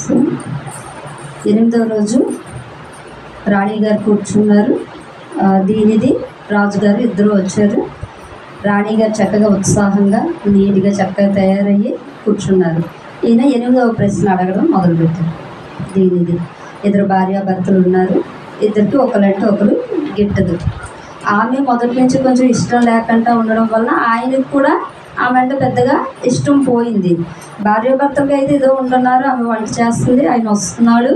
So 8వ రోజు రాణి గారు కూర్చున్నారు. దీనిది రాజుగారు ఇద్దరు వచ్చారు. రాణి గారు చక్కగా ఉత్సాహంగా నీట్గా చక్కగా తయారయ్యి కూర్చున్నారు. ఈయన 8వ ప్రశ్న అడగడం మొదలుపెట్టారు. దీనిది ఇద్దరు భార్యాభర్తలు ఉన్నారు. ఇద్దరికి ఒకరంటే ఒకరు గిట్టదు. ఆమె మొదటి నుంచి కొంచెం ఇష్టం లేకుండా ఉండడం వల్ల ఆయనకు కూడా ఆమె అంటే పెద్దగా ఇష్టం పోయింది. భార్యాభర్తలకి అయితే ఏదో ఉంటున్నారు, ఆమె వంట చేస్తుంది, ఆయన వస్తున్నాడు,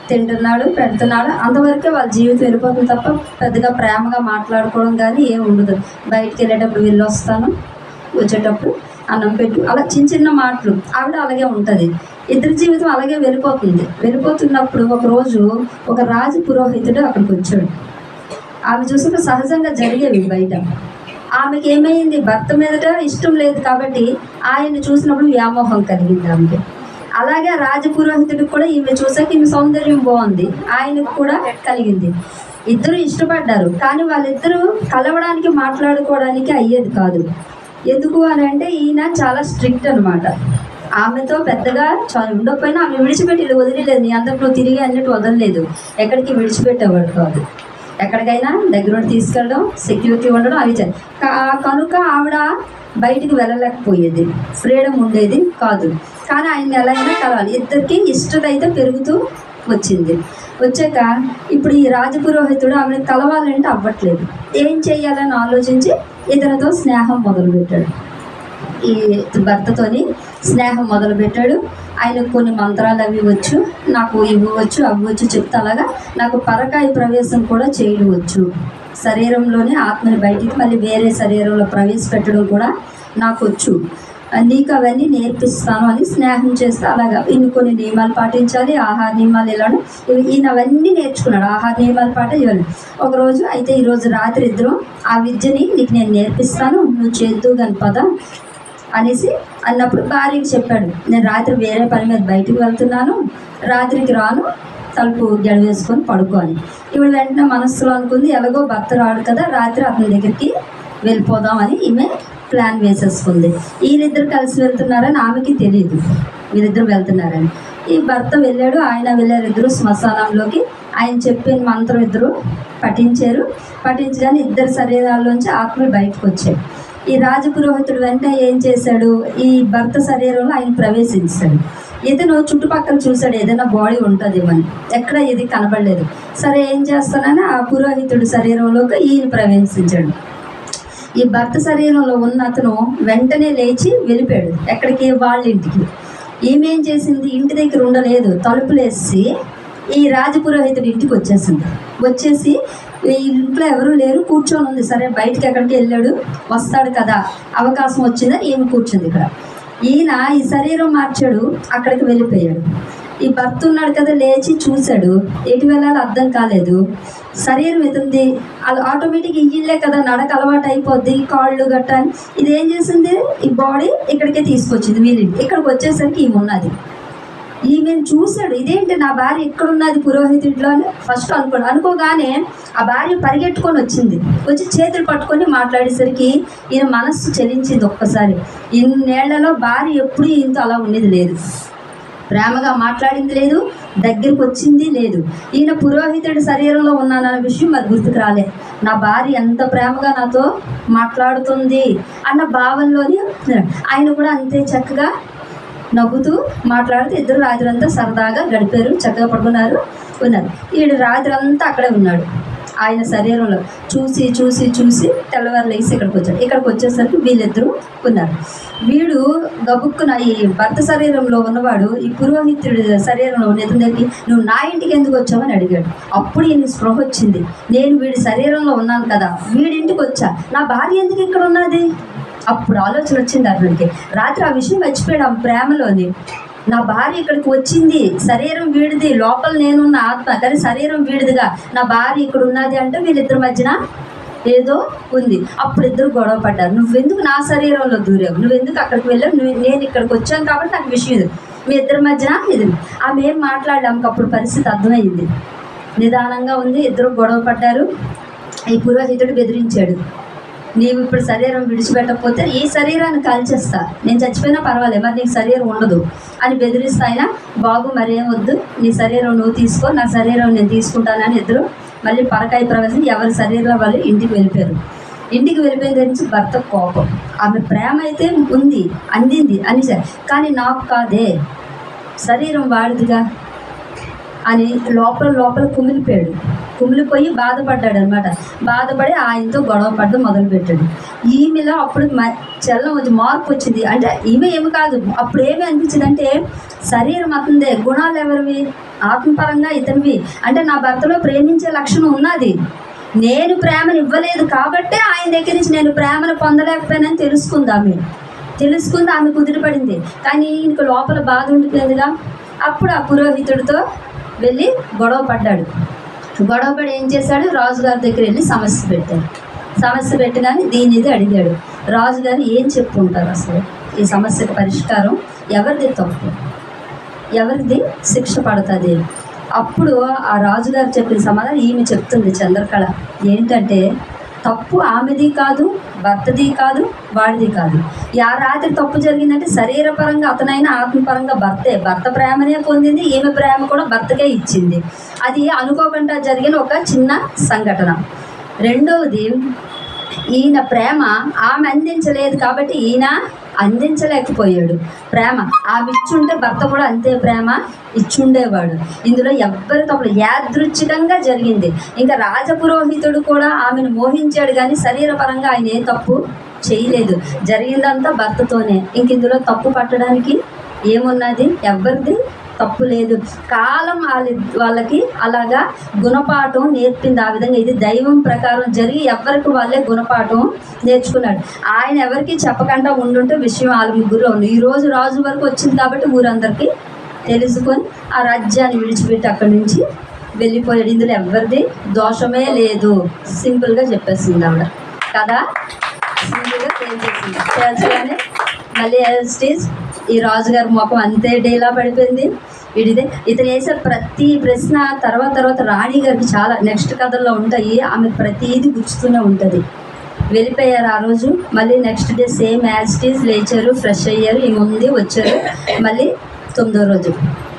తింటున్నాడు, పెడుతున్నాడు, అంతవరకే వాళ్ళ జీవితం వెళ్ళిపోతుంది తప్ప పెద్దగా ప్రేమగా మాట్లాడుకోవడం కానీ ఏం ఉండదు. బయటికి వెళ్ళేటప్పుడు వెళ్ళి వస్తాను, వచ్చేటప్పుడు అన్నం పెట్టు, అలా చిన్న చిన్న మాటలు. ఆవిడ అలాగే ఉంటుంది. ఇద్దరి జీవితం అలాగే వెళ్ళిపోతుంది. వెళ్ళిపోతున్నప్పుడు ఒకరోజు ఒక రాజు పురోహితుడు అక్కడికి వచ్చాడు. ఆమె చూసుకుంటే సహజంగా జరిగేవి బయట. ఆమెకి ఏమైంది, భర్త మీద ఇష్టం లేదు కాబట్టి ఆయన చూసినప్పుడు వ్యామోహం కలిగింది ఆమెకి. అలాగే రాజపురోహితుడికి కూడా ఈమె చూసాక ఈమె సౌందర్యం బాగుంది, ఆయనకు కూడా కలిగింది. ఇద్దరు ఇష్టపడ్డారు. కానీ వాళ్ళిద్దరూ కలవడానికి మాట్లాడుకోవడానికి అయ్యేది కాదు. ఎందుకు అని అంటే ఈయన చాలా స్ట్రిక్ట్ అనమాట. ఆమెతో పెద్దగా ఉండకపోయినా ఆమె విడిచిపెట్టి వదిలేదు. నీ అందరికి నువ్వు తిరిగి అన్నట్టు వదలలేదు. ఎక్కడికి విడిచిపెట్టేవాడు కాదు. ఎక్కడికైనా దగ్గర తీసుకెళ్ళడం, సెక్యూరిటీ ఉండడం అవి కనుక ఆవిడ బయటికి వెళ్ళలేకపోయేది, ఫ్రీడమ్ ఉండేది కాదు. కానీ ఆయన ఎలా అయినా కలవాలి. ఇద్దరికి ఇష్టత అయితే పెరుగుతూ వచ్చింది. వచ్చాక ఇప్పుడు ఈ రాజపురోహితుడు ఆమెను కలవాలంటే అవ్వట్లేదు. ఏం చెయ్యాలని ఆలోచించి ఇతనితో స్నేహం మొదలుపెట్టాడు. ఈ భర్తతోని స్నేహం మొదలుపెట్టాడు. ఆయనకు కొన్ని మంత్రాలు అవి వచ్చు, నాకు ఇవి వచ్చు అవి వచ్చు చెప్తా. అలాగా నాకు పరకాయ ప్రవేశం కూడా చేయడం వచ్చు. శరీరంలోనే ఆత్మని బయటికి మళ్ళీ వేరే శరీరంలో ప్రవేశపెట్టడం కూడా నాకు వచ్చు. నీకు అవన్నీ నేర్పిస్తాను అని స్నేహం చేస్తే అలాగా ఇన్ని కొన్ని నియమాలు పాటించాలి, ఆహార నియమాలు ఇలాను ఈయన అవన్నీ నేర్చుకున్నాడు. ఆహార నియమాలు ఇవ్వాలి. ఒకరోజు అయితే ఈరోజు రాత్రి ఇద్దరం ఆ విద్యని నీకు నేను నేర్పిస్తాను, నువ్వు చేద్దు కాని పద అనేసి అన్నప్పుడు భార్యకి చెప్పాడు, నేను రాత్రి వేరే పని మీద బయటకు వెళ్తున్నాను, రాత్రికి రాను, తలుపు గడివేసుకొని పడుకోని. ఈవిడ వెంటనే మనస్సులో అనుకుంది, ఎలాగో భర్త రాడు కదా, రాత్రి అతని దగ్గరికి వెళ్ళిపోదామని ఈమె ప్లాన్ వేసేసుకుంది. వీళ్ళిద్దరు కలిసి వెళ్తున్నారని ఆమెకి తెలియదు, వీళ్ళిద్దరు వెళ్తున్నారని. ఈ భర్త వెళ్ళాడు, ఆయన వెళ్ళారు. ఇద్దరు శ్మశానంలోకి ఆయన చెప్పిన మంత్రం ఇద్దరు పఠించగానే ఇద్దరు శరీరాల్లోంచి ఆత్మలు బయటకు వచ్చాయి. ఈ రాజపురోహితుడు వెంటనే ఏం చేశాడు, ఈ భర్త శరీరంలో ఆయన ప్రవేశించాడు. ఇతను చుట్టుపక్కల చూశాడు, ఏదైనా బాడీ ఉంటుందేమని. ఎక్కడ ఇది కనబడలేదు. సరే ఏం చేస్తానని ఆ పురోహితుడు శరీరంలోకి ఈయన ప్రవేశించాడు. ఈ భర్త శరీరంలో ఉన్న అతను వెంటనే లేచి వెళ్ళిపోయాడు. ఎక్కడికి, వాళ్ళ ఇంటికి. ఈమె ఏం చేసింది, ఇంటి దగ్గర ఉండలేదు, తలుపులేసి ఈ రాజపురోహితుడి ఇంటికి వచ్చేసింది. వచ్చేసి ఈ ఇంట్లో ఎవరూ లేరు, కూర్చొని ఉంది. సరే బయటికి ఎక్కడికి వెళ్ళాడు, వస్తాడు కదా, అవకాశం వచ్చిందని ఈమె కూర్చుంది ఇక్కడ. ఈయన ఈ శరీరం మార్చాడు, అక్కడికి వెళ్ళిపోయాడు. ఈ భర్త ఉన్నాడు కదా, లేచి చూశాడు, ఎటు వెళ్ళాలో అర్థం కాలేదు. శరీరం ఎత్తుంది, అది ఆటోమేటిక్ ఇల్లే కదా, నడక అలవాటు అయిపోద్ది, కాళ్ళు గట్ట. ఇది ఏం చేసింది, ఈ బాడీ ఇక్కడికే తీసుకొచ్చింది వీళ్ళింటి. ఇక్కడికి వచ్చేసరికి ఈమె ఉన్నది. ఈమెను చూశాడు, ఇదేంటి నా భార్య ఎక్కడున్నది పురోహితుడిలో అని ఫస్ట్ అనుకోగానే ఆ భార్య పరిగెట్టుకొని వచ్చింది. వచ్చి చేతులు పట్టుకొని మాట్లాడేసరికి ఈయన మనస్సు చలించింది ఒక్కసారి. ఇన్నేళ్లలో భార్య ఎప్పుడు ఈయనతో అలా ఉండేది లేదు, ప్రేమగా మాట్లాడింది లేదు, దగ్గరికి వచ్చింది లేదు. ఈయన పురోహితుడి శరీరంలో ఉన్నానన్న విషయం మరి గుర్తుకు రాలే. నా భార్య ఎంత ప్రేమగా నాతో మాట్లాడుతుంది అన్న భావనలోని ఆయన కూడా అంతే చక్కగా నవ్వుతూ మాట్లాడుతూ ఇద్దరు రాత్రంతా సరదాగా గడిపారు, చక్కగా పడుకున్నారు, ఉన్నారు. వీడు రాత్రంతా అక్కడే ఉన్నాడు ఆయన శరీరంలో. చూసి చూసి చూసి తెల్లవారు లేసి ఇక్కడికి వచ్చాడు. ఇక్కడికి వచ్చేసరికి వీళ్ళిద్దరూ ఉన్నారు. వీడు గబుక్కున ఈ భర్త శరీరంలో ఉన్నవాడు ఈ పురోహితుడి శరీరంలో ఉన్న దగ్గరికి, నువ్వు నా ఇంటికి ఎందుకు వచ్చావని అడిగాడు. అప్పుడు ఈయన స్పృహ వచ్చింది, నేను వీడి శరీరంలో ఉన్నాను కదా, వీడింటికి వచ్చా, నా భార్య ఎందుకు ఇక్కడ ఉన్నది. అప్పుడు ఆలోచన వచ్చింది అతనికి. రాత్రి ఆ విషయం మర్చిపోయాడు ఆ ప్రేమలోని. నా భార్య ఇక్కడికి వచ్చింది, శరీరం వీడిది, లోపల నేనున్న ఆత్మ, కానీ శరీరం వీడిదిగా, నా భార్య ఇక్కడ ఉన్నది అంటే వీళ్ళిద్దరి మధ్యన ఏదో ఉంది. అప్పుడు ఇద్దరు గొడవ పడ్డారు. నువ్వెందుకు నా శరీరంలో దూరావు, నువ్వెందుకు అక్కడికి వెళ్ళావు, నేను ఇక్కడికి వచ్చాను కాబట్టి నాకు విషయం ఇది. మీ ఇద్దరి మధ్యన ఇది. ఆమె ఏం మాట్లాడడానికి అప్పుడు పరిస్థితి అర్థమైంది. నిదానంగా ఉంది. ఇద్దరు గొడవ పడ్డారు. ఈ పురోహితుడు బెదిరించాడు, నీవు ఇప్పుడు శరీరం విడిచిపెట్టకపోతే ఈ శరీరాన్ని కాల్చేస్తా, నేను చచ్చిపోయినా పర్వాలేదు, మరి నీకు శరీరం ఉండదు అని బెదిరిస్తా. అయినా బాబు మరేం వద్దు, నీ శరీరం నువ్వు తీసుకో, నా శరీరం నేను తీసుకుంటానని ఇద్దరు మళ్ళీ పరకాయ ప్రవేశం ఎవరి శరీరంలో వాళ్ళు ఇంటికి వెళ్ళిపోయారు. ఇంటికి వెళ్ళిపోయిన నుంచి భర్త కోపం, ఆమె ప్రేమ అయితే ఉంది, అందింది అని కానీ నాకు కాదే, శరీరం వాడిదిగా అని లోపల కుమిలిపోయి బాధపడ్డాడు అనమాట. బాధపడి ఆయనతో గొడవ పడ్డం మొదలుపెట్టాడు. ఈమెలో అప్పుడు చల్లం వచ్చి మార్పు వచ్చింది. అంటే ఈమె ఏమి కాదు, అప్పుడు ఏమి అనిపించింది అంటే శరీరం అతనిదే, గుణాలు ఎవరివి? ఆత్మపరంగా ఇతనివి. అంటే నా భర్తలో ప్రేమించే లక్షణం ఉన్నది, నేను ప్రేమను ఇవ్వలేదు కాబట్టే ఆయన దగ్గర నుంచి నేను ప్రేమను పొందలేకపోయానని తెలుసుకుంది ఆమె కుదిరిపడింది. కానీ ఇంక లోపల బాధ ఉండిపోయిందిగా. అప్పుడు ఆ పురోహితుడితో వెళ్ళి గొడవ పడి ఏం చేశాడు, రాజుగారి దగ్గర వెళ్ళి సమస్య పెట్టగానే దీనిది అడిగాడు. రాజుగారు ఏం చెప్పుకుంటారు అసలు ఈ సమస్యకు పరిష్కారం, ఎవరిది తప్పు, ఎవరిది శిక్ష పడుతుంది? అప్పుడు ఆ రాజుగారు చెప్పిన సమాధానం ఈమె చెప్తుంది, చంద్రకళ. ఏంటంటే తప్పు ఆమెది కాదు, భర్తది కాదు, వాడిది కాదు. ఆ రాత్రి తప్పు జరిగిందంటే శరీరపరంగా అతనైనా ఆత్మపరంగా భర్త ప్రేమనే పొందింది, ఈమె ప్రేమ కూడా భర్తకే ఇచ్చింది. అది అనుకోకుండా జరిగిన ఒక చిన్న సంఘటన. రెండవది, ఈయన ప్రేమ ఆమె అందించలేదు కాబట్టి ఈయన అందించలేకపోయాడు ప్రేమ. ఆమె ఇచ్చుంటే భర్త కూడా అంతే ప్రేమ ఇచ్చుండేవాడు. ఇందులో ఎవ్వరి తప్పుడు యాదృచ్ఛికంగా జరిగింది. ఇంకా రాజపురోహితుడు కూడా ఆమెను మోహించాడు కానీ శరీరపరంగా ఆయన ఏ తప్పు చేయలేదు. జరిగిందంతా భర్తతోనే. ఇంక ఇందులో తప్పు పట్టడానికి ఏమున్నది? ఎవరిది తప్పు లేదు. కాలం వాళ్ళకి అలాగా గుణపాఠం నేర్పింది. ఆ విధంగా ఇది దైవం ప్రకారం జరిగి ఎవరికి వాళ్ళే గుణపాఠం నేర్చుకున్నాడు. ఆయన ఎవరికి చెప్పకుండా ఉండుంటే విషయం వాళ్ళ ముగ్గురులో ఉంది. ఈరోజు రాజు వరకు వచ్చింది కాబట్టి ఊరందరికీ తెలుసుకొని ఆ రాజ్యాన్ని విడిచిపెట్టి అక్కడి నుంచి వెళ్ళిపోయాడు. ఇందులో ఎవరిది దోషమే లేదు. సింపుల్గా చెప్పేసింది ఆవిడ కదా, సింపుల్గా తేల్చేసింది. మళ్ళీ స్టేజ్ ఈ రాజుగారి ముఖం అంతే డేలా పడిపోయింది. ఇతను వేసే ప్రతి ప్రశ్న తర్వాత రాణి గారికి చాలా నెక్స్ట్ కథల్లో ఉంటాయి. ఆమె ప్రతిదీ గుచ్చుతూనే ఉంటుంది. వెళ్ళిపోయారు ఆ రోజు. మళ్ళీ next day same as it is లేచారు, ఫ్రెష్ అయ్యారు, ఏముంది వచ్చారు. మళ్ళీ 9వ రోజు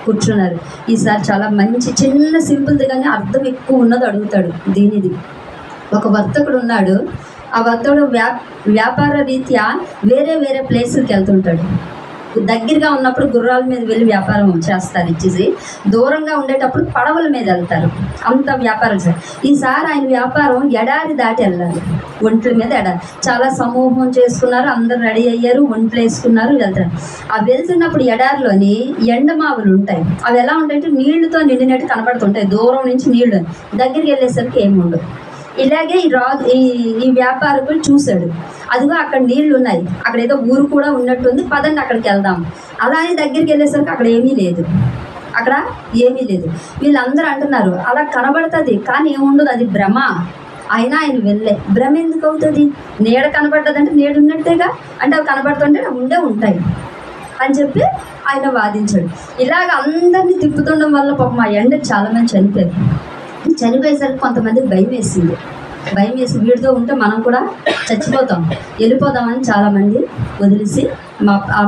కూర్చున్నారు. ఈసారి చాలా మంచి చిన్న సింపుల్ది కానీ అర్థం ఎక్కువ ఉన్నది అడుగుతాడు. దీనిది ఒక వర్తకుడు ఉన్నాడు. ఆ వర్తకుడు వ్యాపార రీత్యా వేరే ప్లేసులకి వెళ్తుంటాడు. దగ్గరగా ఉన్నప్పుడు గుర్రాల మీద వెళ్ళి వ్యాపారం చేస్తారు ఇచ్చేసి, దూరంగా ఉండేటప్పుడు పడవల మీద వెళ్తారు. అంత వ్యాపారం సార్. ఈసారి ఆయన వ్యాపారం ఎడారి దాటి వెళ్ళాలి. ఒంట్ల మీద ఎడారి, చాలా సమూహం చేసుకున్నారు, అందరు రెడీ అయ్యారు, ఒంట్లు వేసుకున్నారు, వెళ్తారు. అవి వెళ్తున్నప్పుడు ఎడారిలోని ఎండమావులు ఉంటాయి. అవి ఎలా ఉంటాయంటే నీళ్లతో నిండినట్టు కనపడుతుంటాయి. దూరం నుంచి నీళ్లు, దగ్గరికి వెళ్ళేసరికి ఏమి ఉండదు. ఇలాగే ఈ వ్యాపారకులు చూశాడు. అదిగో అక్కడ నీళ్లు ఉన్నాయి, అక్కడ ఏదో ఊరు కూడా ఉన్నట్టుంది, పదండి అక్కడికి వెళ్దాం. అలా అని దగ్గరికి వెళ్ళేసరికి అక్కడ ఏమీ లేదు. వీళ్ళందరూ అంటున్నారు అలా కనబడుతుంది కానీ ఏముండదు, అది భ్రమ. అయినా ఆయన వెళ్ళే. భ్రమ ఎందుకు అవుతుంది? నీడ కనబడ్డదంటే నీడ ఉన్నట్టేగా, అంటే అవి కనబడుతుంటే ఉంటాయి అని చెప్పి ఆయన వాదించాడు. ఇలాగ అందరినీ తిప్పుతుండడం వల్ల పాపం మా ఎండకు చాలామంది చనిపోయేసరికి కొంతమందికి భయం వేసి వీడితో ఉంటే మనం కూడా చచ్చిపోతాం, వెళ్ళిపోదామని చాలామంది వదిలేసి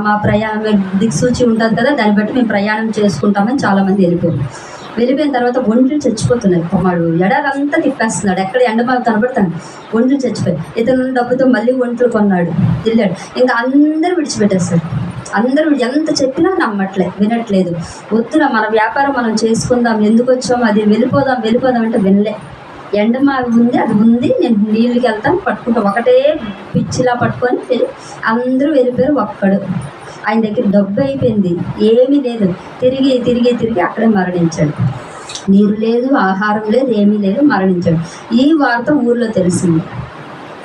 మా ప్రయాణం దిక్సూచి ఉంటుంది కదా, దాన్ని బట్టి మేము ప్రయాణం చేసుకుంటామని చాలామంది వెళ్ళిపోయిన తర్వాత ఒంట్లు చచ్చిపోతున్నాయి. పొమ్మాడు ఎడారంతా తిప్పేస్తున్నాడు, ఎక్కడ ఎండమావి కనబడతాను, ఒంట్లు చచ్చిపోయి. ఇతను డబ్బుతో మళ్ళీ ఒంట్లు కొన్నాడు, వెళ్ళాడు. ఇంకా అందరూ విడిచిపెట్టేస్తాడు. అందరూ ఎంత చెప్పినా వినట్లేదు. వద్దురా మన వ్యాపారం మనం చేసుకుందాం, ఎందుకు వచ్చాము, అది వెళ్ళిపోదాం అంటే వెళ్ళే. ఎండమావి ఉంది, అది ఉంది, నేను నీళ్ళకి వెళ్తాను, పట్టుకుంటాం. ఒకటే పిచ్చిలా పట్టుకొని వెళ్ళి అందరూ వెళ్ళిపోయారు. ఒక్కడు ఆయన దగ్గర డబ్బు అయిపోయింది, ఏమీ లేదు. తిరిగి అక్కడే మరణించాడు. నీరు లేదు, ఆహారం లేదు, ఏమీ లేదు, మరణించాడు. ఈ వార్త ఊర్లో తెలిసింది.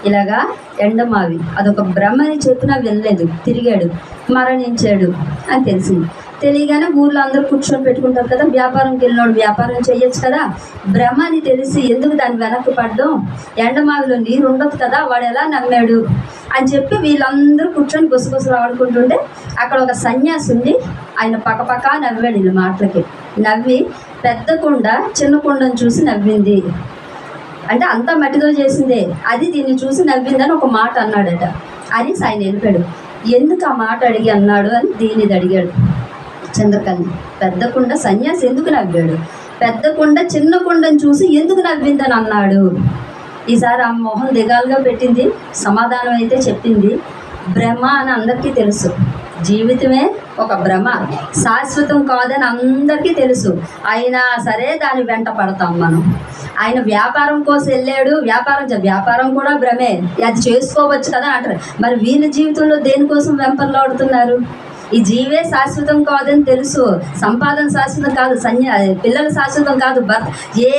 ఇలాగా ఎండమావి అదొక భ్రమని చెప్పినా వెళ్ళలేదు, తిరిగాడు, మరణించాడు అని తెలిసింది. తెలియగానే ఊర్లో అందరూ కూర్చొని పెట్టుకుంటారు కదా, వ్యాపారంకి వెళ్ళినోడు వ్యాపారం చేయొచ్చు కదా. భ్రమ అని తెలిసి ఎందుకు దాన్ని వెనక్కి పడ్డం, ఎండమావిలో నీరు ఉండదు కదా, వాడు ఎలా నమ్మాడు అని చెప్పి వీళ్ళందరూ కూర్చొని గుసగుసలు ఆడుకుంటుంటే అక్కడ ఒక సన్యాసి ఉండి ఆయన పక్కపక్క నవ్వాడు. వీళ్ళ మాటలకి నవ్వి పెద్ద కుండ చిన్న కుండను చూసి నవ్వింది. అంటే అంతా మట్టితో చేసిందే, అది దీన్ని చూసి నవ్విందని ఒక మాట అన్నాడట. అని ఆయన వెళ్ళిపోయాడు. ఎందుకు ఆ మాట అడిగి అన్నాడు అని దీనిది అడిగాడు చంద్రకళ. పెద్ద కుండ సన్యాసి ఎందుకు నవ్వాడు, పెద్ద కుండ చిన్న కుండని చూసి ఎందుకు నవ్విందని అన్నాడు. ఈసారి ఆ మొహం దిగాలుగా పెట్టింది, సమాధానం అయితే చెప్పింది. భ్రమ అని అందరికీ తెలుసు, జీవితమే ఒక భ్రమ, శాశ్వతం కాదని అందరికీ తెలుసు. అయినా సరే దాని వెంట పడతాం మనం. ఆయన వ్యాపారం కోసం వెళ్ళాడు, వ్యాపారం కూడా భ్రమే, అది చేసుకోవచ్చు కదా అంటారు. మరి వీళ్ళ జీవితంలో దేనికోసం వెంపర్లాడుతున్నారు? ఈ జీవే శాశ్వతం కాదని తెలుసు, సంపాదన శాశ్వతం కాదు, పిల్లల శాశ్వతం కాదు,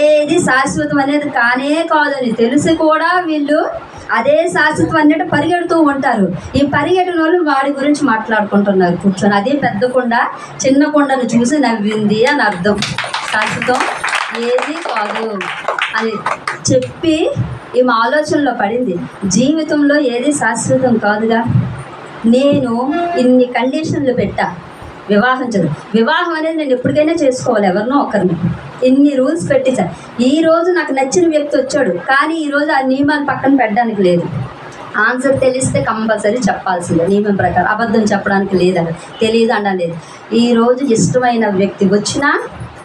ఏది శాశ్వతం అనేది కానే కాదని తెలిసి కూడా వీళ్ళు అదే శాశ్వతం అన్నట్టు పరిగెడుతూ ఉంటారు. ఈ పరిగెట్టిన వాళ్ళు వాడి గురించి మాట్లాడుకుంటున్నారు కూర్చొని. అదే పెద్ద కుండ చిన్న కుండను చూసి నవ్వింది అని అర్థం. శాశ్వతం ఏది కాదు అని చెప్పి ఈమె ఆలోచనలో పడింది. జీవితంలో ఏది శాశ్వతం కాదుగా. నేను ఇన్ని కండిషన్లు పెట్టా, వివాహం అనేది నేను ఎప్పటికైనా చేసుకోవాలి, ఎవరినో ఒకరిని. ఇన్ని రూల్స్ పెట్టేశాను. ఈరోజు నాకు నచ్చిన వ్యక్తి వచ్చాడు, కానీ ఈరోజు ఆ నియమాలు పక్కన పెట్టడానికి లేదు. ఆన్సర్ తెలిస్తే కంపల్సరీ చెప్పాల్సిందే నియమం ప్రకారం, అబద్ధం చెప్పడానికి లేదని తెలియదు అనడం లేదు. ఈరోజు ఇష్టమైన వ్యక్తి వచ్చినా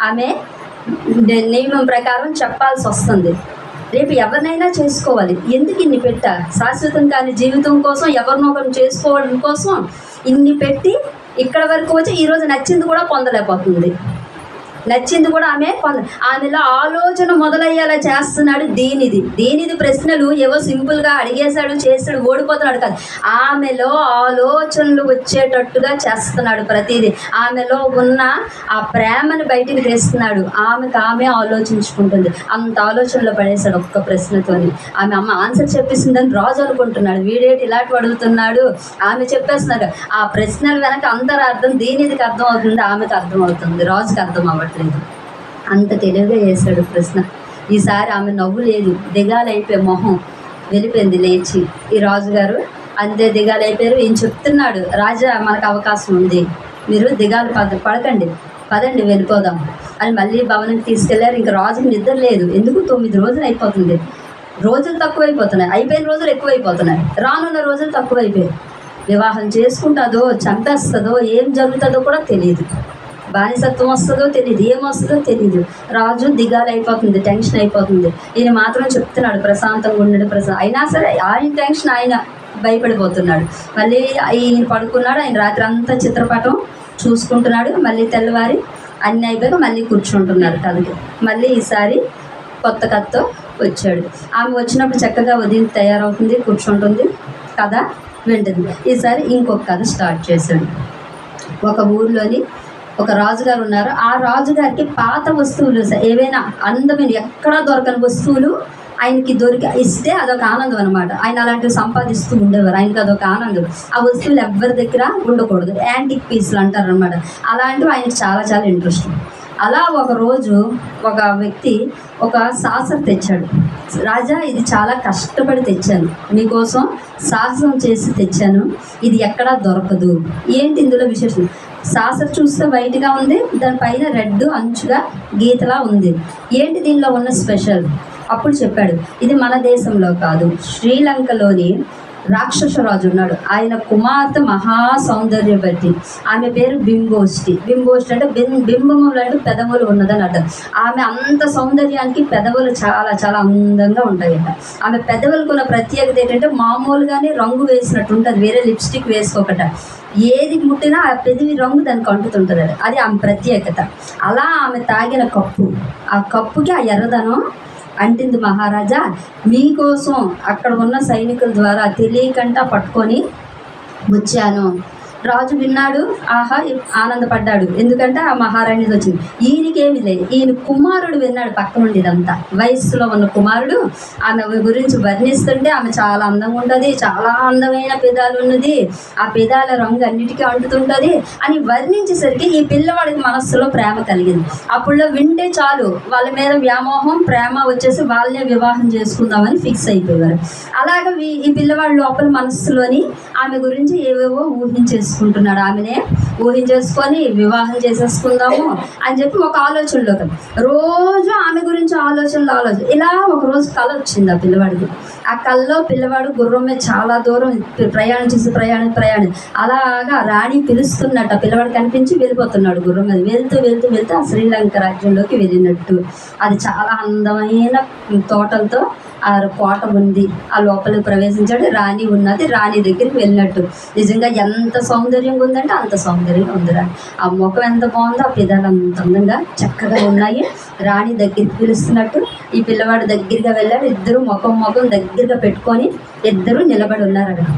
ఆమె నియమం ప్రకారం చెప్పాల్సి వస్తుంది. రేపు ఎవరినైనా చేసుకోవాలి. ఎందుకు ఇన్ని పెట్టా? శాశ్వతం కాని జీవితం కోసం ఎవరినో ఒకరిని చేసుకోవడం కోసం ఇన్ని పెట్టి ఇక్కడ వరకు వచ్చి ఈరోజు నచ్చింది కూడా పొందలేకపోతుంది. నచ్చింది కూడా ఆమెలో ఆలోచన మొదలయ్యేలా చేస్తున్నాడు. దీనిది ప్రశ్నలు ఏవో సింపుల్గా అడిగేశాడు, చేస్తాడు, ఓడిపోతున్నాడు కాదు. ఆమెలో ఆలోచనలు వచ్చేటట్టుగా చేస్తున్నాడు ప్రతిదీ. ఆమెలో ఉన్న ఆ ప్రేమను బయటికి తీస్తున్నాడు. ఆమె ఆలోచించుకుంటుంది. అంత ఆలోచనలో పడేశాడు ఒక్క ప్రశ్నతోని. ఆమె అమ్మ ఆన్సర్ చెప్పేసిందని రాజు అనుకుంటున్నాడు. వీడేటి ఇలాంటి అడుగుతున్నాడు, ఆమె చెప్పేస్తున్నాడు. ఆ ప్రశ్నల వెనక అంతరార్థం దీనిదికి అర్థం అవుతుంది, ఆమెకు అర్థం అవుతుంది, రాజుకి అర్థం అవ్వట్లేదు. అంత తెలివిగా వేశాడు ప్రశ్న. ఈసారి ఆమె నవ్వు లేదు, దిగాలైపోయి మొహం వెళ్ళిపోయింది లేచి. ఈ రాజుగారు అంతే దిగాలైపోయారు. ఈయన చెప్తున్నాడు, రాజా మనకు అవకాశం ఉంది, మీరు దిగాలు పడకండి, పదండి వెళ్ళిపోదాం అని మళ్ళీ భవనానికి తీసుకెళ్లారు. ఇంకా రాజుకి నిద్ర లేదు. ఎందుకు 9 రోజులు అయిపోతుంది, రోజులు తక్కువైపోతున్నాయి, అయిపోయిన రోజులు ఎక్కువైపోతున్నాయి, రానున్న రోజులు తక్కువైపోయాయి. వివాహం చేసుకుంటుందో చంపేస్తుందో ఏం జరుగుతుందో కూడా తెలియదు, బానిసత్వం వస్తుందో తెలియదు, ఏమొస్తుందో తెలియదు. రాజు దిగాలు అయిపోతుంది, టెన్షన్ అయిపోతుంది. ఈయన మాత్రం చెప్తున్నాడు ప్రశాంతంగా ఉండడు, అయినా సరే ఆయన టెన్షన్, ఆయన భయపడిపోతున్నాడు. మళ్ళీ ఈయన పడుకున్నాడు. ఆయన రాత్రి అంతా చిత్రపటం చూసుకుంటున్నాడు. మళ్ళీ తెల్లవారి అన్నీ అయిపోయాక మళ్ళీ కూర్చుంటున్నాడు కథకి. మళ్ళీ ఈసారి కొత్త కథతో వచ్చాడు. ఆమె వచ్చినప్పుడు చక్కగా ఉదయం తయారవుతుంది, కూర్చుంటుంది, కథ వింటుంది. ఈసారి ఇంకొక కథ స్టార్ట్ చేశాడు. ఒక ఊర్లోని ఒక రాజుగారు ఉన్నారు. ఆ రాజుగారికి పాత వస్తువులు, ఏవైనా అందమైన ఎక్కడా దొరకని వస్తువులు ఆయనకి ఇస్తే అదొక ఆనందం అనమాట. ఆయన అలాంటివి సంపాదిస్తూ ఉండేవారు. ఆయనకి అదొక ఆనందం. ఆ వస్తువులు ఎవరి దగ్గర ఉండకూడదు, యాంటిక్ పీస్లు అంటారు అనమాట. అలాంటివి ఆయనకి చాలా చాలా ఇంట్రెస్ట్. అలా ఒకరోజు ఒక వ్యక్తి ఒక సాసర్ తెచ్చాడు. రాజా, ఇది చాలా కష్టపడి తెచ్చాను, మీకోసం సాహసం చేసి తెచ్చాను, ఇది ఎక్కడా దొరకదు. ఏంటి ఇందులో విశేషం? సాసర్ చూస్తే వైట్గా ఉంది, దానిపైన రెడ్ అంచుగా గీతలా ఉంది. ఏంటి దీనిలో ఉన్న స్పెషల్? అప్పుడు చెప్పాడు, ఇది మన దేశంలో కాదు, శ్రీలంకలోని రాక్షసరాజు ఉన్నాడు. ఆయన కుమార్తె మహా సౌందర్యవతి. ఆమె పేరు బింబోష్టి. బింబోష్టి అంటే బింబములు అంటే పెదవులు ఉన్నదని అంటారు. ఆమె అంత సౌందర్యానికి పెదవులు చాలా చాలా అందంగా ఉంటాయట. ఆమె పెదవులకు ఉన్న ప్రత్యేకత ఏంటంటే మామూలుగానే రంగు వేసినట్టు ఉంటుంది, వేరే లిప్స్టిక్ వేసుకోకట. ఏది ముట్టినా ఆ పెదవి రంగు దానికి అంటుతుంటుంది, అది ఆమె ప్రత్యేకత. అలా ఆమె తాగిన కప్పు, ఆ కప్పుకి ఆ ఎర్రదనం అంటింది. మహారాజా, మీకోసం అక్కడ ఉన్న సైనికుల ద్వారా తెలియకుండా పట్టుకొని వచ్చాను. రాజు విన్నాడు, ఆహా ఆనందపడ్డాడు. ఎందుకంటే ఆ మహారాణిది వచ్చింది. ఈయనకేమి లేదు, ఈయన కుమారుడు విన్నాడు పక్క నుండి. ఇదంతా వయస్సులో ఉన్న కుమారుడు ఆమె గురించి వర్ణిస్తుంటే, ఆమె చాలా అందంగా ఉంటుంది, చాలా అందమైన పెదాలు ఉన్నది, ఆ పెదాల రంగు అన్నిటికీ అంటుతుంటుంది అని వర్ణించేసరికి ఈ పిల్లవాడికి మనస్సులో ప్రేమ కలిగింది. అప్పుడు వింటే చాలు వాళ్ళ మీద వ్యామోహం, ప్రేమ వచ్చేసి వాళ్ళనే వివాహం చేసుకుందామని ఫిక్స్ అయిపోయారు. అలాగే ఈ పిల్లవాడి లోపల మనస్సులోని ఆమె గురించి ఏవేవో ఊహించేసుకున్నారు. ఊహించేసుకుంటున్నాడు. ఆమెనే ఊహించేసుకొని వివాహం చేసేసుకుందాము అని చెప్పి ఒక ఆలోచనలో రోజు ఆమె గురించి ఆలోచన ఇలా ఒకరోజు కళ వచ్చింది ఆ పిల్లవాడికి. ఆ కళ్ళలో పిల్లవాడు గుర్రం మీద చాలా దూరం ప్రయాణం చేసి ప్రయాణం అలాగా రాణి పిలుస్తున్నట్టు ఆ పిల్లవాడు కనిపించి వెళ్ళిపోతున్నాడు గుర్రం మీద. వెళ్తూ ఆ శ్రీలంక రాజ్యంలోకి వెళ్ళినట్టు. అది చాలా అందమైన తోటలతో ఆ కోట ఉంది. ఆ లోపలికి ప్రవేశించాడు. రాణి ఉన్నది. రాణి దగ్గరికి వెళ్ళినట్టు. నిజంగా ఎంత సౌందర్యంగా ఉందంటే అంత సౌందర్యంగా ఉంది రాణి. ఆ ముఖం ఎంత బాగుందో, ఆ పెదాలు అంత అందంగా చక్కగా ఉన్నాయి. రాణి దగ్గరికి పిలుస్తున్నట్టు ఈ పిల్లవాడు దగ్గరగా వెళ్ళాడు. ఇద్దరు ముఖం దగ్గరగా పెట్టుకొని ఇద్దరు నిలబడి ఉన్నారు. అక్కడ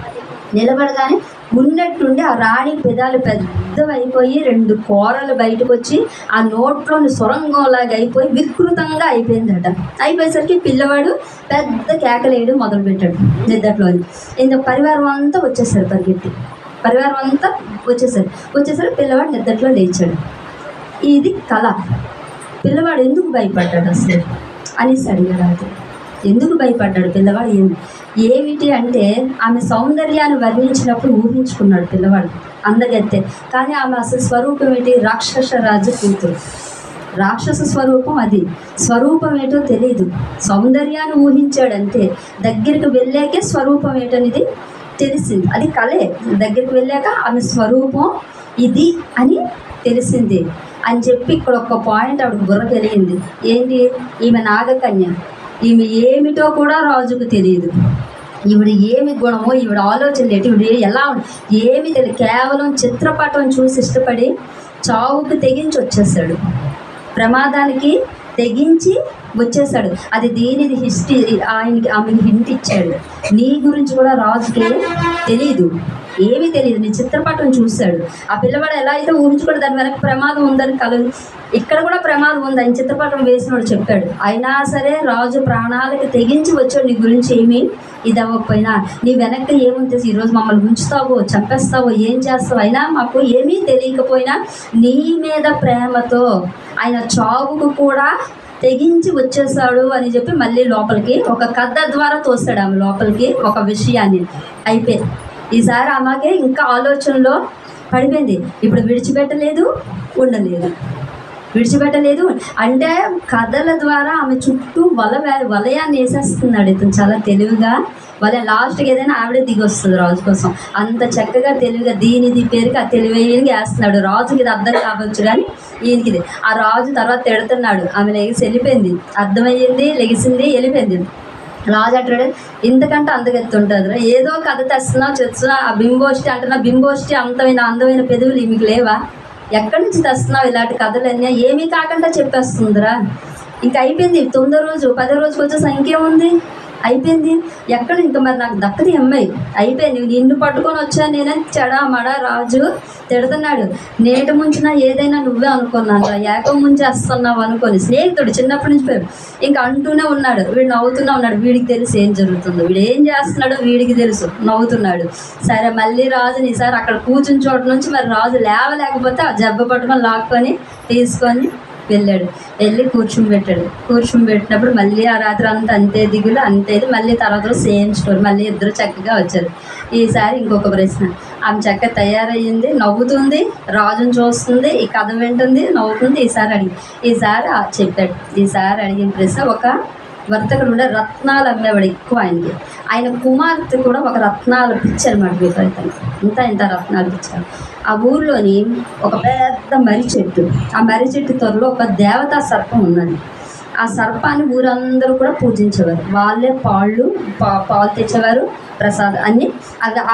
నిలబడగానే ఉన్నట్టుండి ఆ రాణి పెదాలు పెద్దవైపోయి 2 కూరలు బయటకు వచ్చి ఆ నోట్లోని సొరంగంలాగా అయిపోయి వికృతంగా అయిపోయిందట. అయిపోయేసరికి పిల్లవాడు పెద్ద కేకలేయడం మొదలుపెట్టాడు నిద్దట్లోని. ఇంత పరివారం అంతా వచ్చేసారు, పరిగెత్తి పరివారం అంతా వచ్చేసరికి పిల్లవాడు నిద్దట్లో లేచాడు. ఇది కళ. పిల్లవాడు ఎందుకు భయపడ్డాడు అసలు అనేసి అడిగాడు. అది ఎందుకు భయపడ్డాడు పిల్లవాడు? ఏమిటి అంటే ఆమె సౌందర్యాన్ని వర్ణించినప్పుడు ఊహించుకున్నాడు పిల్లవాడు అందగత్తే. కానీ ఆమె అసలు స్వరూపం ఏంటి? రాక్షస రాజు కూతురు. రాక్షస స్వరూపం. అది స్వరూపం ఏంటో తెలియదు. సౌందర్యాన్ని ఊహించాడంతే. దగ్గరికి వెళ్ళాకే స్వరూపం ఏంటనేది తెలిసింది. అది కళే. దగ్గరికి వెళ్ళాక ఆమె స్వరూపం ఇది అని తెలిసింది అని చెప్పి ఇక్కడ ఒక పాయింట్ ఆవిడకి బుర్ర తెలియంది. ఏంటి? ఈమె నాగకన్య. ఈమె ఏమిటో కూడా రాజుకు తెలియదు. ఈవిడ ఏమి గుణమో, ఈవిడ ఆలోచనలు ఏంటి, ఈవిడ ఎలా ఏమి తెలియదు. కేవలం చిత్రపటం చూసి ఇష్టపడి చావుకు తెగించి వచ్చేసాడు. ప్రమాదానికి తెగించి వచ్చేసాడు. అది దేనిది హిస్టరీ ఆమెకి హింట్ ఇచ్చాడు. నీ గురించి కూడా రాజుకి తెలీదు, ఏమీ తెలియదు. నీ చిత్రపటం చూశాడు. ఆ పిల్లవాడు ఎలా అయితే ఊహించుకోడు దాని వెనక ప్రమాదం ఉందని ఇక్కడ కూడా ప్రమాదం ఉంది అని చిత్రపటం వేసినోడు చెప్పాడు. అయినా సరే రాజు ప్రాణాలకి తెగించి వచ్చాడు. నీ గురించి ఏమీ ఇది అవ్వకపోయినా, నీ వెనక్కి ఏముంది, ఈరోజు మమ్మల్ని ఉంచుతావో చంపేస్తావో ఏం చేస్తావు, అయినా మాకు ఏమీ తెలియకపోయినా నీ మీద ప్రేమతో ఆయన చావుకు కూడా తెగించి వచ్చేసాడు అని చెప్పి మళ్ళీ లోపలికి ఒక కథ ద్వారా తోస్తాడు ఆమె లోపలికి ఒక విషయాన్ని. అయిపోయి ఈసారి ఆమెకి ఇంకా ఆలోచనలో పడిపోయింది. ఇప్పుడు విడిచిపెట్టలేదు అంటే కథల ద్వారా ఆమె చుట్టూ వలయాన్ని వేసేస్తున్నాడు ఇతను చాలా తెలివిగా. లాస్ట్కి ఏదైనా ఆవిడే దిగి వస్తుంది రాజు కోసం. అంత చక్కగా తెలివిగా దీనిది పేరుకి ఆ తెలివైనగా వేస్తున్నాడు. రాజుకి ఇది అర్థం కావచ్చు కానీ ఈయనకి ఇది. ఆ రాజు తర్వాత తిడుతున్నాడు. ఆమె లెగిసి వెళ్ళిపోయింది. అర్థమయ్యింది, లెగిసింది, వెళ్ళిపోయింది. రాజు అంటాడు, ఇంతకంటే అందగెత్తుంటుంది, ఏదో కథ తెస్తున్నావు చెప్తున్నా. ఆ బింబోష్టి అంటున్నా, బింబోష్టి అందమైన పెదవులు మీకు లేవా? ఎక్కడి నుంచి తెస్తున్నావు ఇలాంటి కథలన్నీ? ఏమీ కాకుండా చెప్పేస్తుందిరా. ఇంకా అయిపోయింది. 9వ రోజు 10వ రోజుకి వచ్చేసి ఇంకేముంది, అయిపోయింది. ఎక్కడ ఇంకా మరి నాకు దక్కది అమ్మాయి. అయిపోయింది. నిన్ను పట్టుకొని వచ్చాను నేనని చెడామడ రాజు తిడుతున్నాడు. నేట ముంచినా ఏదైనా నువ్వే అనుకున్నాను, ఏకం ముంచేస్తున్నావు అనుకొని. స్నేహితుడు చిన్నప్పటి నుంచి ఇంకా అంటూనే ఉన్నాడు. వీడు నవ్వుతూనే ఉన్నాడు. వీడికి తెలుసు ఏం జరుగుతుందో, వీడు ఏం చేస్తున్నాడో వీడికి తెలుసు. నవ్వుతున్నాడు. సరే మళ్ళీ రాజుని ఈసారి అక్కడ కూర్చుని చోట నుంచి మరి రాజు లేవలేకపోతే ఆ జబ్బ పట్టుకొని లాక్కొని తీసుకొని వెళ్ళాడు. వెళ్ళి కూర్చుంబెట్టినప్పుడు మళ్ళీ ఆ రాత్రి అంతా అంతే దిగులు అంతే. మళ్ళీ తర్వాత సేమ్ స్టోరీ. మళ్ళీ ఇద్దరు చక్కగా వచ్చారు. ఈసారి ఇంకొక ప్రశ్న. ఆమె చక్కగా తయారయ్యింది, నవ్వుతుంది, రాజును చూస్తుంది, ఈ కథ వింటుంది, నవ్వుతుంది. ఈసారి చెప్పాడు. ఈసారి అడిగిన ప్రశ్న, ఒక వర్తకుడు ఉండే రత్నాలు అమ్మేవాడు ఎక్కువ ఆయనకి. ఆయన కుమార్తె కూడా ఒక రత్నాలు పిచ్చి అనమాట, విపరీతంగా ఇంత రత్నాలు పిచ్చారు. ఆ ఊర్లోని ఒక పెద్ద మర్రి చెట్టు, ఆ మర్రి చెట్టు త్వరలో ఒక దేవతా సర్పం ఉన్నది. ఆ సర్పాన్ని ఊరందరూ కూడా పూజించేవారు. వాళ్ళే పాలు తెచ్చేవారు, ప్రసాదం అన్నీ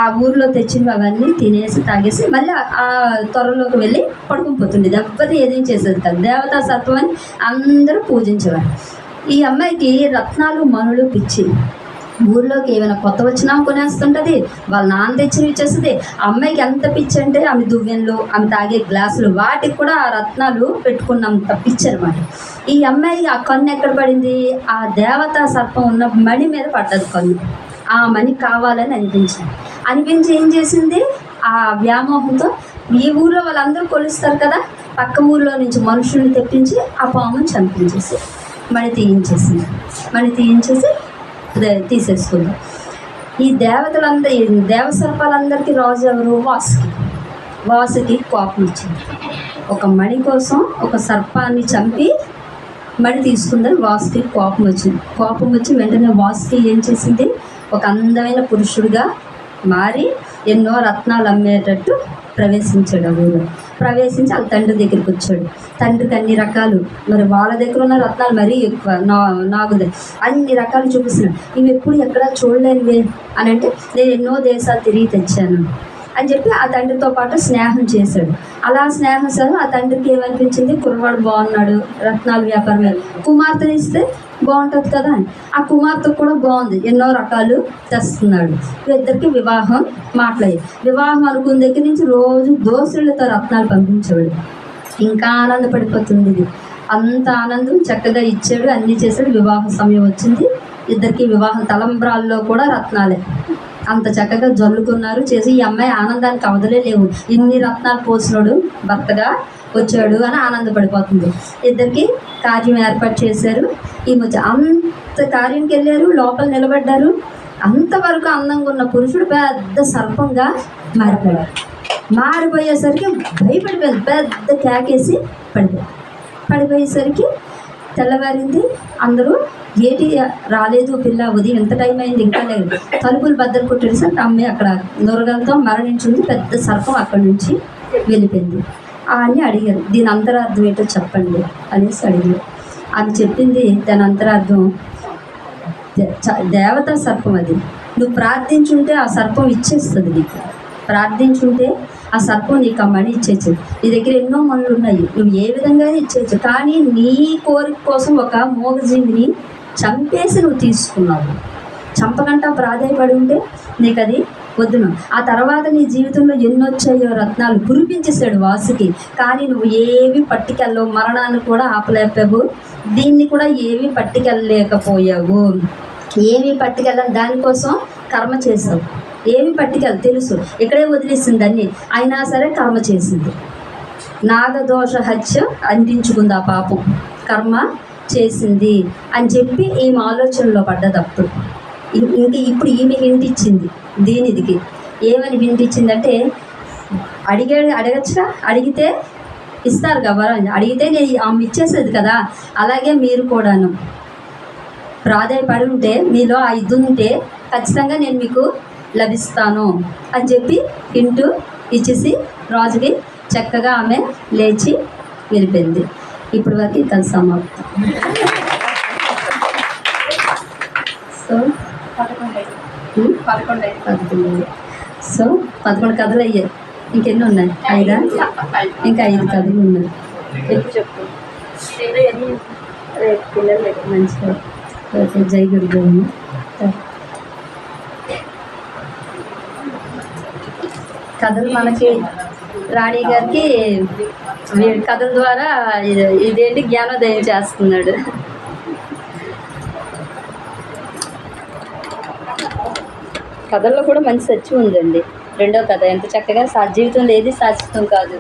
ఆ ఊరిలో తెచ్చినవి అవన్నీ తినేసి తాగేసి మళ్ళీ ఆ త్వరలోకి వెళ్ళి పడుకుని పోతుంది. దెబ్బతి ఏదేం చేసేది కాదు. దేవతా సర్పం అని అందరూ పూజించేవారు. ఈ అమ్మాయికి రత్నాలు మనులు పిచ్చి. ఊర్లోకి ఏమైనా కొత్త వచ్చినా కొనేస్తుంటుంది, వాళ్ళ నాన్న తెచ్చినవి ఇచ్చేస్తుంది. అమ్మాయికి ఎంత పిచ్చి అంటే ఆమె దువ్వెన్లు, ఆమె తాగే గ్లాసులు, వాటికి కూడా ఆ రత్నాలు పెట్టుకున్నంత పిచ్చి అనమాట. ఈ అమ్మాయి ఆ కన్ను ఎక్కడ పడింది? ఆ దేవతా సర్పం ఉన్న మణి మీద పడ్డది కన్ను. ఆ మణి కావాలని అనిపించి ఏం చేసింది? ఆ వ్యామోహంతో ఈ ఊర్లో వాళ్ళందరూ కొలుస్తారు కదా, పక్క ఊర్లో నుంచి మనుషుల్ని తెప్పించి ఆ పాముని చంపించేసి మణి తీయించేసి తీసేసుకుంది. ఈ దేవతలందరూ, దేవసర్పాలందరికీ రాజు ఎవరు? వాసుకి. వాసుకి కోపం వచ్చింది. ఒక మణి కోసం ఒక సర్పాన్ని చంపి మణి తీసుకుందని వాసుకి కోపం వచ్చింది. కోపం వచ్చి వెంటనే వాసుకి ఏం చేసింది, ఒక అందమైన పురుషుడిగా మారి ఎన్నో రత్నాలు అమ్మేటట్టు ప్రవేశించాడు. ఆ ఊళ్ళో ప్రవేశించి వాళ్ళ తండ్రి దగ్గరికి వచ్చాడు. తండ్రికి అన్ని రకాలు, మరి వాళ్ళ దగ్గర ఉన్న రత్నాలు మరీ ఎక్కువ, నాకు అన్ని రకాలు చూపిస్తున్నాడు. ఇవి ఎప్పుడు ఎక్కడా చూడలేనివే అని అంటే, నేను ఎన్నో దేశాలు తిరిగి తెచ్చాను అని చెప్పి ఆ తండ్రితో పాటు స్నేహం చేశాడు. అలా స్నేహం చేసి ఆ తండ్రికి ఏమనిపించింది, కుర్రవాడు బాగున్నాడు, రత్నాల వ్యాపారం, కుమార్తెని ఇస్తే బాగుంటుంది కదా అని ఆ కుమార్తెకు కూడా బాగుంది, ఎన్నో రకాలు తెస్తున్నాడు. ఇద్దరికి వివాహం మాట్లాడి వివాహం అనుకున్న దగ్గర నుంచి రోజు దోసులతో రత్నాలు పంపించాడు. ఇంకా ఆనందపడిపోతుంది. ఇది అంత ఆనందం చక్కగా ఇచ్చాడు, అన్నీ చేశాడు. వివాహ సమయం వచ్చింది. ఇద్దరికి వివాహం తలంబ్రాల్లో కూడా రత్నాలే అంత చక్కగా జల్లుకున్నారు చేసి. ఈ అమ్మాయి ఆనందానికి అవధులే లేవు, ఇన్ని రత్నాలు పోసినాడు భర్తగా వచ్చాడు అని ఆనందపడిపోతుంది. ఇద్దరికి కార్యం ఏర్పాటు చేశారు. ఈ మధ్య అంత కార్యంకి వెళ్ళారు, లోపల నిలబడ్డారు. అంతవరకు అందంగా ఉన్న పురుషుడు పెద్ద సర్పంగా మారిపోయాడు. మారిపోయేసరికి భయపడిపోయింది, పెద్ద కేకేసి పడిపోయేసరికి తెల్లవారింది. అందరూ ఏటి రాలేదు పిల్ల, ఉదయం ఎంత టైం అయింది ఇంకా లేదు, తలుపులు బద్దలు కొట్టేసరికి అమ్మాయి అక్కడ నొరగలతో మరణించింది. పెద్ద సర్పం అక్కడి నుంచి వెళ్ళిపోయింది అని అడిగారు. దీని అంతరార్థం ఏంటో చెప్పండి అనేసి అడిగారు. ఆమె చెప్పింది దాని అంతరార్థం, దేవతా సర్పం అది, నువ్వు ప్రార్థించుంటే ఆ సర్పం ఇచ్చేస్తుంది నీకు, ప్రార్థించుంటే ఆ సర్పం నీకు ఆ మణి ఇచ్చేచ్చు. నీ దగ్గర ఎన్నో మనులు ఉన్నాయి, నువ్వు ఏ విధంగా ఇచ్చేచ్చు, కానీ నీ కోరిక కోసం ఒక మూగజీవిని చంపేసి నువ్వు తీసుకున్నావు. చంపకంటా ప్రాధాయపడి ఉంటే నీకు అది వద్దును. ఆ తర్వాత నీ జీవితంలో ఎన్నొచ్చాయో రత్నాలు కురిపించేశాడు వాసుకి, కానీ నువ్వు ఏవి పట్టుకెళ్ళవు, మరణాన్ని కూడా ఆపలేకపోయావు, దీన్ని కూడా ఏవి పట్టుకెళ్ళలేకపోయావు, ఏవి పట్టుకెళ్ళని దానికోసం కర్మ చేసావు. ఏమి పట్టుకెళ్ళ తెలుసు, ఇక్కడే వదిలేసింది అన్నీ, అయినా సరే కర్మ చేసింది. నాగదోష హత్య అందించుకుంది, ఆ పాపం కర్మ చేసింది అని చెప్పి ఈమె ఆలోచనలో పడ్డది. అప్పుడు ఇంక ఇప్పుడు ఈమె హింట్ ఇచ్చింది దీనికి. ఏమని హింట్ ఇచ్చిందంటే, అడగచ్చుగా, అడిగితే ఇస్తారు కదా, అడిగితే నేను ఆమె ఇచ్చేసేది కదా, అలాగే మీరు కూడాను ప్రాధాయపడి ఉంటే, మీలో ఆ ఇది ఉంటే ఖచ్చితంగా నేను మీకు లభిస్తాను అని చెప్పి హింటు ఇచ్చేసి రాజుకి చక్కగా ఆమె లేచి వెళ్ళిపోయింది. ఇప్పటి వరకు కథ సమాప్తం. సో 11 సో 11 కథలు అయ్యాయి. ఇంకెన్ని ఉన్నాయి? 5. ఇంకా 5 కథలు ఉన్నాయి. ఎప్పుడు చెప్పు పిల్లలు మంచిగా. జై గురుదేవుని. కథలు మనకి రాణి గారికి కథల ద్వారా ఇదేంటి జ్ఞానోదయం చేస్తున్నాడు. కథల్లో కూడా మంచి సత్యం ఉందండి. 2వ కథ ఎంత చక్కగా జీవితంలో ఏది శాశ్వతం కాదు,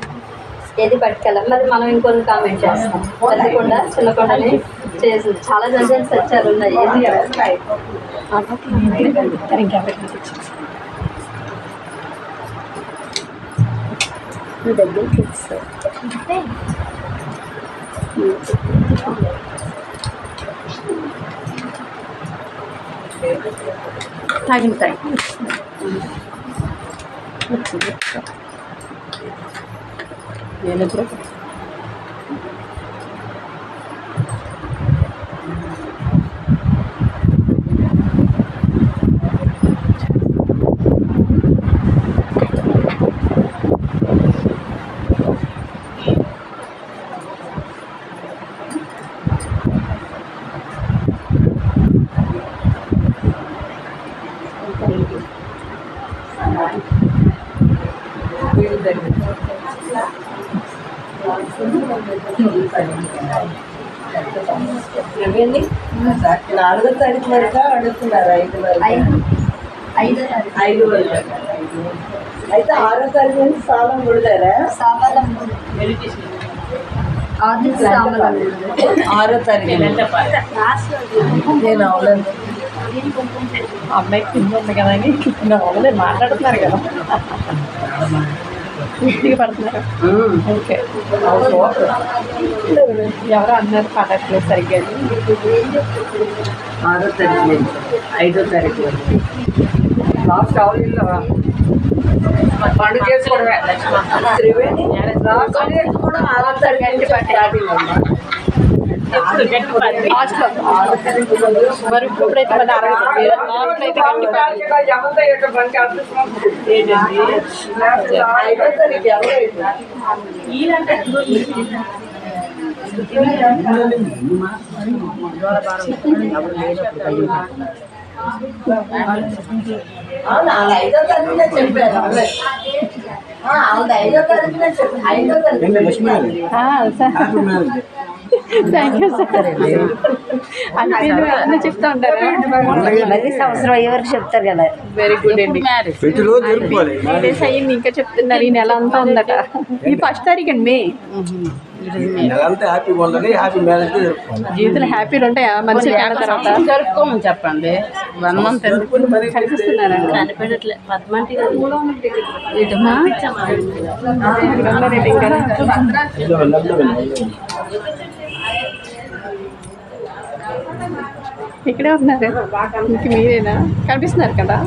ఏది పట్టుకెళ్ళాలి. మరి మనం ఇంకొన్ని కామెంట్ చేస్తాం, పెద్దకుండా చిన్నకుండానే చేసింది. చాలా జంజాలు సత్యాలు ఉన్నాయి. దగ్గరికి తాగింది నేను నాలుగో తారీఖు వరకు అడుగుతున్నారు. 5 వరకు అయితే 6వ తారీఖు నుంచి సాలం కొడతారా? 6వ తారీఖు నేను అవలేదు. అమ్మాయికి కింద ఉంది కదా అని అవ్వలేదు, మాట్లాడుతున్నారు కదా. ఇంటికి పడుతున్నారు. ఓకే, ఎవరో అన్నారు పడట్లేదు సరిగ్గా. 6వ తారీఖు నుంచి 5వ తారీఖు వరకు లాస్ట్ ఆవులిల్లో పండుగ చేసుకోవడమే. త్రివేణి లాస్ట్ కూడా 6వ తారీఖు నుంచి స్టార్టింగ్ అమ్మా. లాస్ట్లో మరి ఇప్పుడైతే మళ్ళీ లాస్ట్లో అయితే గట్టి పార్టీ. 5వ తారీఖు ఎవరైతే అవును 5వ తారీఖునే చెప్పారు. 5వ తారీఖునే చెప్పారు. 5వ తారీఖు థ్యాంక్ యూ సార్. అంటే అన్నీ చెప్తా ఉంటారు. మళ్ళీ సంవత్సరం అయ్యే వరకు చెప్తారు కదా. వెరీ గుడ్ అండి. 3 days అయ్యింది ఇంకా చెప్తున్నారు. ఈ నెల అంతా ఉందట. ఈ 1st తారీఖు అండి మే. జీవితంలో హ్యాపీలు ఉంటాయా మనిషి కాని తర్వాత? జరుపుకోమని చెప్పండి. 1 month కనిపిస్తున్నారా? కనిపెట్టట్లే. పద్మంటి ఇక్కడే ఉన్నారు. ఇంక మీరేనా కనిపిస్తున్నారు కదా?